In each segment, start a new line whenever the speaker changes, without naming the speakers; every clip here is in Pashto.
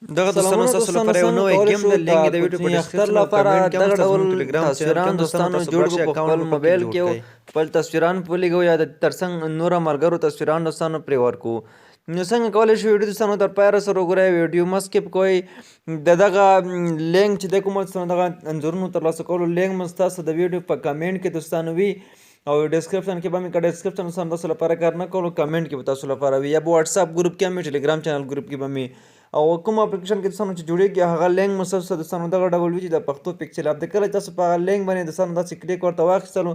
دغه دوستانو
سلامونه
ستاسو
دوستانو،
لپاره یو
څنګه
نوی
کولی
گیم
شو
د لینک
د
د ویډیو په
کوچني اختر
ډسکرپشن او
لپاره
کمنټ کې هم
دغه
ستاسو
ډول
زموږ ټلګرام چینل کې
تصویران
هم دوستانو
دوستانو
تاسو
جوړ
بار شي
کړو په
اکاونټ
خپل
مو پکې
موبایل
جوړ
کې
کړئ.
خپل تصویران پولېږو یا د ترڅنګ نوره ملګرو تصویران دوستانو پرې ورکو. نو څنګه کولی شو ویډیو دوستانو تر پایه سره وګورئ، ویډیو مه سکپ کوئ. د دغه لینک چې دی کوم دوستانو دغه انځورونو ترلاسه کولو لینک مو ستاسو د ویډیو په کمنټ کې دوستانو وي او ډسکرپشن کې به مې که ډسکرپشن دوستانو تاسو لپاره کار نه کولو کمنټ کې به تاسو لپاره وي، یا به واتساپ ګروپ کې هم وي، ټلګرام چینل ګروپ کې به مې او کوم اپلیکیشن کې دوستانو چې جوړېږي هغه لینک مو ستاسو دوستانو دغه ډول وي چې د پښتو پکسل اپ دی. کله تاسو په هغه لینک باندې دوستانو داسې کلیک ورته واخیستلو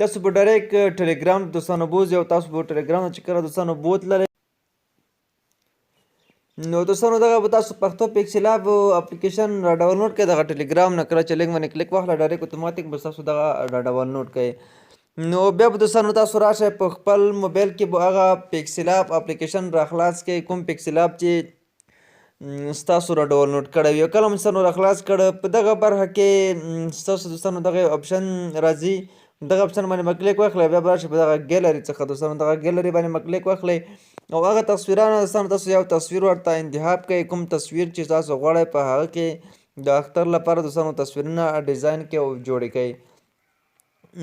تاسو به ډایرکټ ټلګرام دوستانو بوځي او تاسو به ټلګرام چې کله دوستانو بوتللی نو دوستانو دغه به تاسو پښتو پکسل اپ اپلیکیشن را ډاونلوډ کړئ. دغه ټلګرام نه کله چې لینک باندې کلیک واخله ډایرکټ اتوماتیک به ستاسو دغه را ډاونلوډ کړئ. نو بیا به دوستانو تاسو راشئ په خپل موبایل کې به هغه پکسل اپ اپلیکیشن را خلاص کړئ، کوم پکسل اپ چې ستاسو را ډاونلوډ کړی وي. کله مو دوستانو را خلاص کړ په دغه برخه کې ستاسو دوستانو دغه اپشن راځي، دغه اپشن باندې به کلیک واخلئ، بیا به راشئ په دغه ګیلري څخه دوستانو دغه ګیلري باندې به کلیک واخلئ او هغه تصویرانو دوستانو تاسو یو تصویر ورته انتخاب کړئ، کوم تصویر چې تاسو غواړئ په هغه کې د اختر لپاره دوستانو تصویرونه ډیزاین کړئ او جوړې کړئ.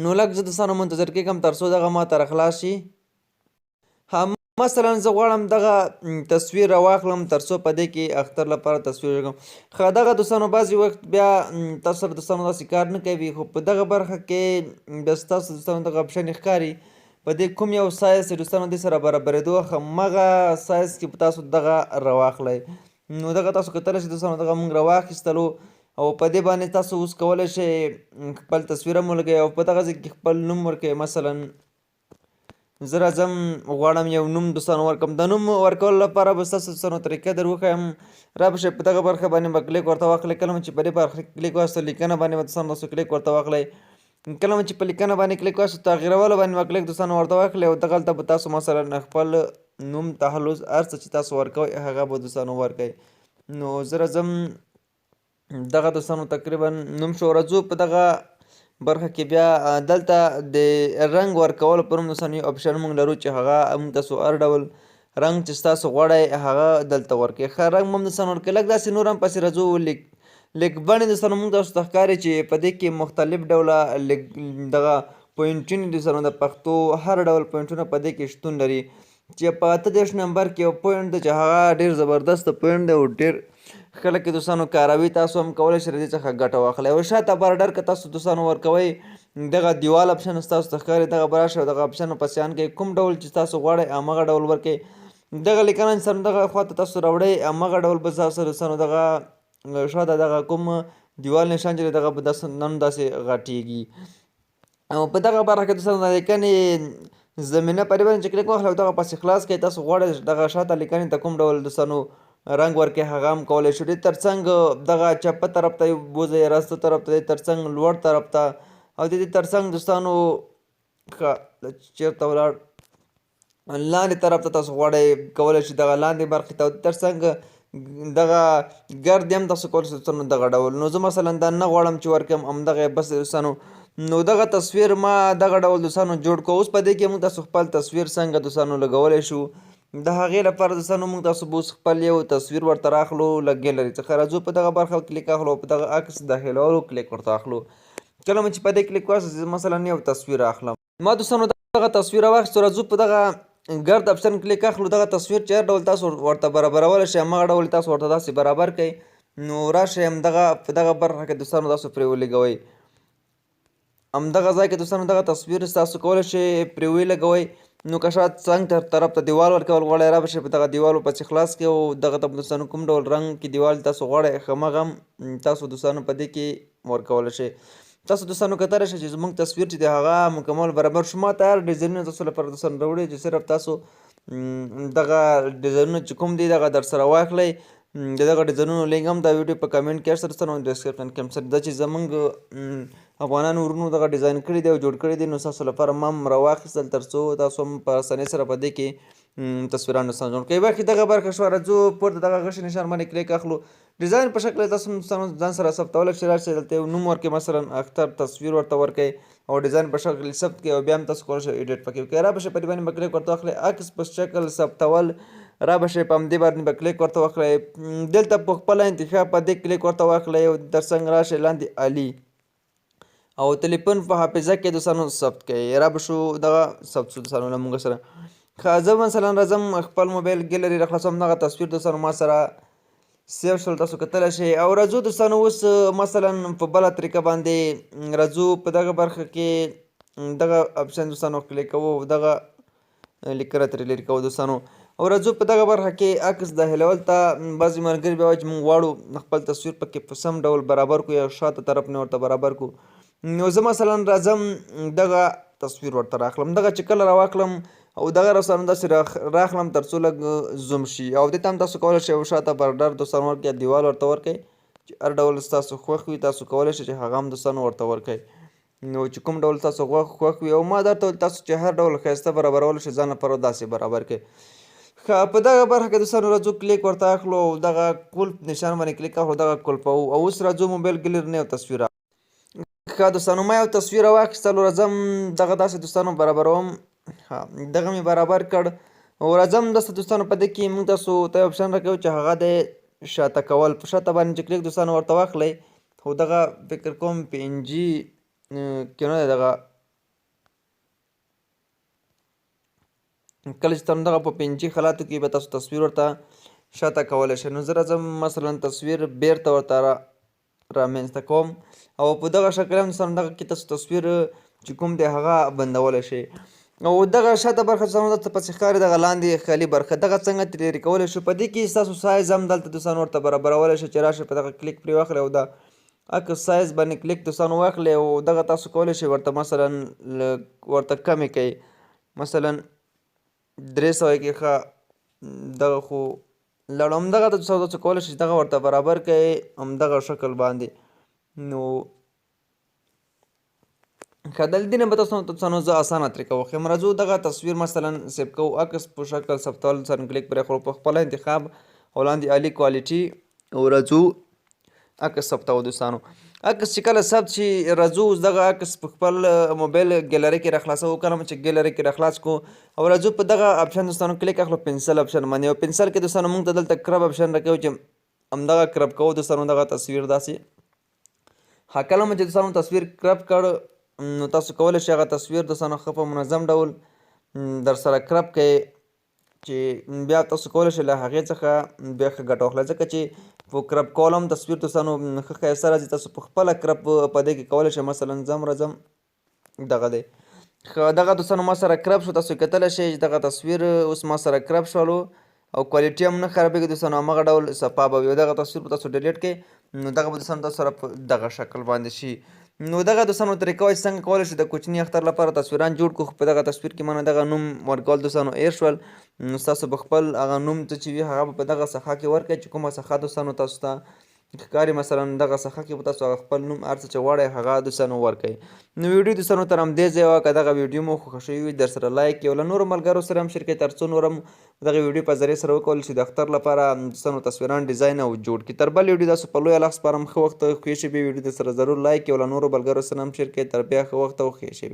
نو لږ زه دوستانو منتظر کېږم تر څو دغه ما ته را خلاص شي. مثلا زه غواړم دغه تصویر راواخلم تر څو په دې کې اختر لپاره تصویر وکړم. ښه دغه دوستانو بعضې وخت بیا تاسو سره دوستانو داسې کار نه کوي، خو په دغه برخه کې بیا ستاسو دوستانو دغه اپشن ښکاري په دې کوم یو سایز چې دوستانو دې سره برابرېدو همغه سایز کې په تاسو دغه راواخلئ. نو دغه تاسو کتلی شئ دوستانو دغه موږ راواخیستلو او په دې باندې تاسو اوس کولی شئ خپل تصویر هم ولګئ او په دغه ځای کې خپل نوم ورکوئ. مثلا زه راځم غواړم یو نوم دوستانو ورکړم. د نوم ورکولو لپاره به ستاسو دوستانو طریقه در وښیم. را به شئ په دغه برخه باندې به کلیک ورته واخلئ. کله مو چې په دې برخه کلیک واخیستل لیکنه باندې به دوستانو تاسو کلیک ورته واخلئ. کله مو چې په لیکنه باندې کلیک واخیستل تغیرولو باندې به کلیک دوستانو ورته واخلئ او دغلته به تاسو مثلا خپل نوم تحلز هر څه چې تاسو ورکوئ هغه به دوستانو ورکوئ. نو زه راځم دغه دوستانو تقریبا نوم شو. راځو په دغه برخه کې بیا دلته د رنګ ورکولو پر هم دوستانو یو اپشن موږ لرو چې هغه موږ تاسو هر ډول رنګ چې ستاسو غواړئ هغه دلته ورکړئ. ښه رنګ به هم دوستانو ورکړئ. لږ داسې نور هم پسې راځو لیک بڼې دوستانو موږ تاسو ته ښکاري چې په دې کې مختلف ډوله دغه پوینټونه دوستانو د پښتو هر ډول پوینټونه په دې کې شتون لري چې په 38 نمبر کې یو پوینټ دی چې هغه ډېر زبردست پوینټ دی او ډېر خلک یې دوستانو کاروي. تاسو هم کولی شئ د دې څخه ګټه واخلئ. او شاته بارډر که تاسو دوستانو ورکوئ دغه دیوال اپشن ستاسو ته ښکاري دغه به راشئ او دغه اپشن په سیان کوئ، کوم ډول چې تاسو غواړئ همغه ډول ورکړئ. دغه لیکنه چې سره دغه خواته تاسو راوړئ همغه ډول به ستاسو دوستانو دغه شاته دغه کوم دیوال نشان چې دی دغه به نن داسې غټېږي. او په دغه برخه کې دوستانو د لیکنې زمینه په دې باندې چې کلیک واخلئ او دغه پسې خلاص کړئ. تاسو غواړئ دغه شاته لیکنې ته کوم ډول دوستانو رنګ ورکړئ هغه هم کولی شو. دې ترڅنګ دغه چپه طرف ته بوځئ، راسته طرف ته، دې ترڅنګ لوړ طرف ته او د دې ترڅنګ دوستانو چېرته ولاړ لاندې طرف ته تاسو غواړئ کولی شئ دغه لاندې برخې ته او ترڅنګ دغه ګرد هم تاسو کولی شئ دوستانو دغه ډول. نو زه مثلا دا نه غواړم چې ورکړم همدغه یې بس دوستانو. نو دغه تصویر ما دغه ډول دوستانو جوړ کړو. اوس په دې کې موږ تاسو خپل تصویر څنګه دوستانو لګولی شو د هغې لپاره دوستانو موږ تاسو به اوس خپل یو تصویر ورته راخلو له ګیلري څخه. راځو په دغه برخه کلیک اخلو په دغه عکس داخلولو کلیک ورته اخلو. کله مو چې په دې کلیک واخلو زه مثلا یو تصویر اخلم. ما دوستانو دغه تصویر راواخیستو. راځو په دغه ګرد اپشن کلیک اخلو. دغه تصویر چې هر ډول تاسو ورته برابرولی شئ همغه ډول تاسو ورته داسې برابر کړئ. نو راشئ همدغه په دغه برخه کې دوستانو تاسو پرې ولګوئ. همدغه ځای کې دوستانو دغه تصویر تاسو کولی شئ پرې ولګوئ. نو که شاید څنګ طرف ته دیوال ورکول غواړئ را به شئ په دغه دیوال پسې خلاص کړئ او دغه ته دوستانو کوم ډول رنګ کې دیوال تاسو غواړئ همغه هم تاسو دوستانو په دې کې ورکولی شئ. تاسو دوستانو کتلی شئ چې زموږ تصویر چې دی هغه مکمل برابر شو. ما ته هر ډیزاینونه تاسو لپاره دوستانو راوړي چې صرف تاسو دغه ډیزاینونه چې کوم دي دغه در سره واخلئ. د دغه ډیزاینونو لینک هم دا ویډیو په کمنټ کې سره دوستانو ډسکرپشن کې هم سره دا چې زموږ افغانانو ورونو دغه ډیزاین کړي دی او جوړ کړي دي. نو ستاسو لپاره ما هم راواخیستل تر څو تاسو هم په اسانۍ سره په دې کې تصویران دوستانو جوړ کړئ. باقي دغه برخه شوه. راځو پورته دغه غشي نشان باندې کلیک اخلو. ډیزاین په شکل تاسو دوستانو ځان سره ثبتولی شئ. راشئ دلته یو نوم ورکړئ مثلا اختر تصویر ورته ورکړئ او ډیزاین په شکل ثبت کړئ او بیا هم تاسو کولی شئ ایډیټ پکې وکړئ. را به شئ په دې باندې به کلیک ورته واخلئ عکس په شکل ثبتول را به شئ، په همدې باندې به کلیک ورته وکړئ. دلته په خپله انتخاب په دې کلیک ورته واخلئ او تر څنګ راشئ لاندې علي او تلیفون په حافظه کې دوستانو ثبت کړئ. را به شو دغه ثبت شو دوستانو له موږ سره. ښه زه مثلا راځم خپل موبایل ګیلري راخلاصوم، دغه تصویر دوستانو ما سره سیو شول، تاسو کتلی شئ. او راځو دوستانو اوس مثلا په بله طریقه باندې راځو په دغه برخه کې دغه اپشن دوستانو کلیک کوو، دغه لیکنه ترې لرې کوو دوستانو. او راځو په دغه برخه کې عکس داخلول ته بعضې ملګري بیا وایي چې موږ غواړو خپل تصویر پکې په سم ډول برابر کړو یا شاته طرف نه ورته برابر کړو. نو زه مثلا راځم دغه تصویر ورته راخلم، دغه چې کله راواخلم او دغه دوستانو داسې راخلم تر څو لږ زوم شي. او دې ته هم تاسو کولی شئ شاته بارډر دوستانو ورکړئ یا دیوال ورته ورکړئ چې هر ډول ستاسو خوښ وي، تاسو کولی شئ چې هغه هم دوستانو ورته ورکړئ. نو چې کوم ډول تاسو خوښ وي او ما درته ویل تاسو چې هر ډول ښایسته برابرولی شئ ځان لپاره داسې برابر کړئ. ښه په دغه برخه کې دوستانو راځو کلیک ورته اخلو او دغه کلپ نشان باندې کلیک اخلو، دغه کلپوو. او اوس راځو موبایل ګیلري نه یو تصویر ښه دوستانو ما یو تصویر راواخیستلو، راځم دغه داسې دوستانو برابروم. ښه دغه مې برابر کړ او راځم داسې دوستانو په دې کې موږ تاسو ته یو اپشن راکوو چې هغه دی شاته کول. په شاته باندې چې کلیک دوستانو ورته واخلئ خو دغه فکر کوم پي ان جي کې نه دی، دغه کله چې تاسو دغه په پي ان جي حالاتو کې به تاسو تصویر ورته شاته کولی شئ. نو زه راځم مثلا تصویر بیرته ورته رامنځته کوم او په دغه شکل هم دوستانو دغه کې تاسو تصویر چې کوم دی هغه بندولی شئ. او دغه شاته برخه دوستانو درته پسې ښکاري دغه لاندې خالي برخه، دغه څنګه ترې لرې کولی شو. په دې کې ستاسو سایز هم دلته دوستانو ورته برابرولی شئ چې راشئ په دغه کلیک پرې واخلئ او د عکس سایز باندې کلیک دوستانو واخلئ او دغه تاسو کولی شئ ورته مثلا ورته کمې کړئ، مثلا 300 کې. ښه دغه خو لاړو، همدغه تاسو کولی شئ چې دغه ورته برابر کړئ همدغه شکل باندې. نو ښه دلته نه به تاسو زه اسانه طریقه وښیم. راځو دغه تصویر مثلا سیو کوو، عکس په شکل ثبتول سره کلیک پرې اخلو په خپله انتخاب او لاندې عالي کوالټي او راځو عکس ثبتوو دوستانو. عکس چې کله ثبت شي راځو اوس دغه عکس په خپل موبایل ګیلري کې راخلاصوو. کله مو چې ګیلري کې راخلاص کړو او راځو په دغه اپشن دوستانو کلیک اخلو پنسل اپشن باندې. او پنسل کې دوستانو موږ ته دلته کرب اپشن راکوي چې همدغه کرب کوو دوستانو دغه تصویر داسې. ښه کله مو چې دوستانو تصویر کرب کړ نو تاسو کولی شئ هغه تصویر دوستانو ښه په منظم ډول در سره کرب کړئ چې بیا تاسو کولی شئ له هغې څخه بیا ښه ګټه واخلئ، ځکه چې په کرب کولو هم تصویر دوستانو ښه ښایسته راځي. تاسو په خپله کرب په دې کې کولی شئ مثلا زم راځم دغه دی. ښه دغه دوستانو ما سره کرب شو، تاسو کتلی شئ چې دغه تصویر اوس ما سره کرب شولو او کوالټي هم نه خرابېږي دوستانو، همغه ډول صفا به وي. دغه تصویر به تاسو ډیلیټ کړئ نو دغه به دوستانو تاسو سره په دغه شکل باندې شي. نو دغه دوستانو طریقه وایي څنګه کولی شئ د کوچني اختر لپاره تصویران جوړ کړو. خو په دغه تصویر کې مانه دغه نوم ورکول دوستانو هیر شول، نو ستاسو به خپل هغه نوم څه چې وي هغه به په دغه صفحه کې ورکړئ چې کومه صفحه دوستانو تاسو ته ښکاري. مثلا دغه صفحه کې به تاسو هغه خپل نوم هر څه چې غواړئ هغه دوستانو ورکړئ. نو ویډیو دوستانو تر همدې ځایه وه. که دغه ویډیو مو خوښه شوې وي در سره لایک کړئ او له نورو ملګرو سره هم شیر کړئ تر څو نور هم دغه ویډیو په ذریعې سره وکولی شي د اختر لپاره دوستانو تصویران ډیزاین او جوړ کړي. تر بل ویډیو تاسو په لویه لاس سپارم. ښه وخت او ښې شېبې. ویډیو در سره ضرور لایک کړئ او له نورو ملګرو سره هم شیر کړئ. تر بیا ښه وخت او ښې شېبې.